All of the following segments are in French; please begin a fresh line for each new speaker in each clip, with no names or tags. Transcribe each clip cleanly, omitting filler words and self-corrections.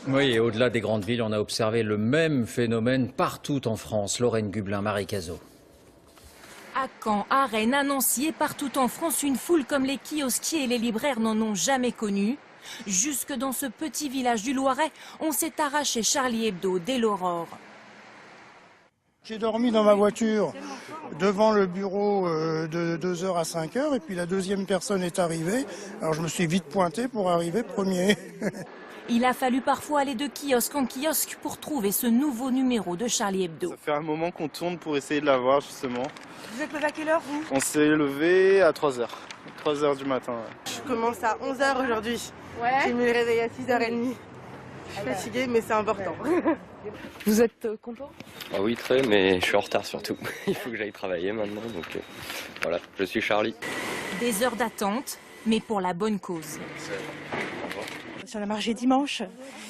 Oui, et au-delà des grandes villes, on a observé le même phénomène partout en France. Lorraine Gublin, Marie Cazot.
À Caen, à Rennes, à Nancy et partout en France, une foule comme les kiosquiers et les libraires n'en ont jamais connu. Jusque dans ce petit village du Loiret, on s'est arraché Charlie Hebdo dès l'aurore.
J'ai dormi dans ma voiture devant le bureau de 2h à 5h et puis la deuxième personne est arrivée. Alors je me suis vite pointé pour arriver premier.
Il a fallu parfois aller de kiosque en kiosque pour trouver ce nouveau numéro de Charlie Hebdo.
Ça fait un moment qu'on tourne pour essayer de l'avoir justement.
Vous êtes levé à quelle heure vous?
On s'est levé à 3h. 3h du matin. Ouais.
Je commence à 11h aujourd'hui.
Ouais.
J'ai mis le réveil à 6h30. Je suis fatiguée mais c'est important.
Vous êtes content?
Ah oui, très, mais je suis en retard surtout. Il faut que j'aille travailler maintenant, donc voilà, je suis Charlie.
Des heures d'attente, mais pour la bonne cause.
Sur le marché dimanche,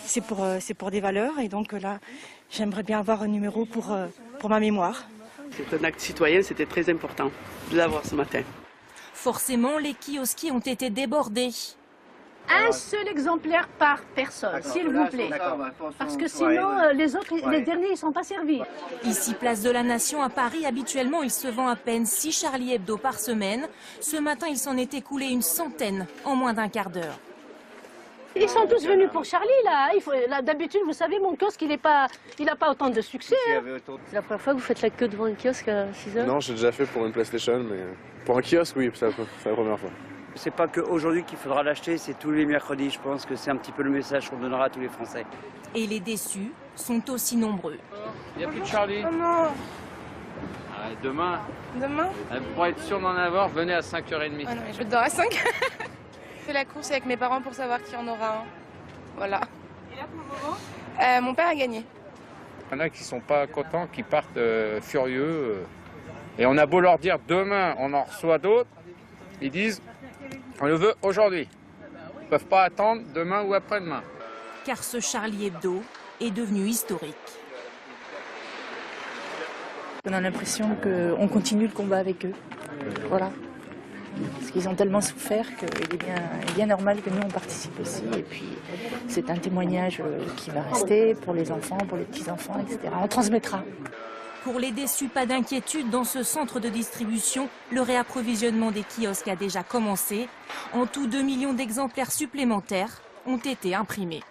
c'est pour des valeurs et donc là, j'aimerais bien avoir un numéro pour ma mémoire.
C'est un acte citoyen, c'était très important de l'avoir ce matin.
Forcément, les kiosquiers ont été débordés.
Un seul exemplaire par personne, s'il vous plaît. Parce que sinon, les derniers, ils ne sont pas servis.
Ici, place de la Nation à Paris, habituellement, il se vend à peine 6 Charlie Hebdo par semaine. Ce matin, il s'en est écoulé une centaine en moins d'un quart d'heure.
Ils sont tous venus pour Charlie, là. D'habitude, vous savez, mon kiosque, il n'a pas autant de succès. Hein. C'est la première fois que vous faites la queue devant un kiosque à 6 heures?
Non, j'ai déjà fait pour une PlayStation, mais pour un kiosque, oui, c'est la première fois.
C'est pas qu'aujourd'hui qu'il faudra l'acheter, c'est tous les mercredis. Je pense que c'est un petit peu le message qu'on donnera à tous les Français.
Et les déçus sont aussi nombreux.
Il n'y a plus de Charlie.
Oh non.
Demain.
Demain?
Pour être sûr d'en avoir, venez à 5h30.
Ah non, mais je dors à 5. Je fais la course avec mes parents pour savoir qui en aura un. Voilà. Et là pour le moment? Mon père a gagné.
Il y en a qui ne sont pas contents, qui partent furieux. Et on a beau leur dire demain, on en reçoit d'autres. Ils disent on le veut aujourd'hui. Ils ne peuvent pas attendre demain ou après-demain.
Car ce Charlie Hebdo est devenu historique.
On a l'impression qu'on continue le combat avec eux. Voilà. Parce qu'ils ont tellement souffert qu'il est bien normal que nous on participe aussi. Et puis c'est un témoignage qui va rester pour les enfants, pour les petits-enfants, etc. On transmettra.
Pour les déçus, pas d'inquiétude. Dans ce centre de distribution, le réapprovisionnement des kiosques a déjà commencé. En tout, 2 millions d'exemplaires supplémentaires ont été imprimés.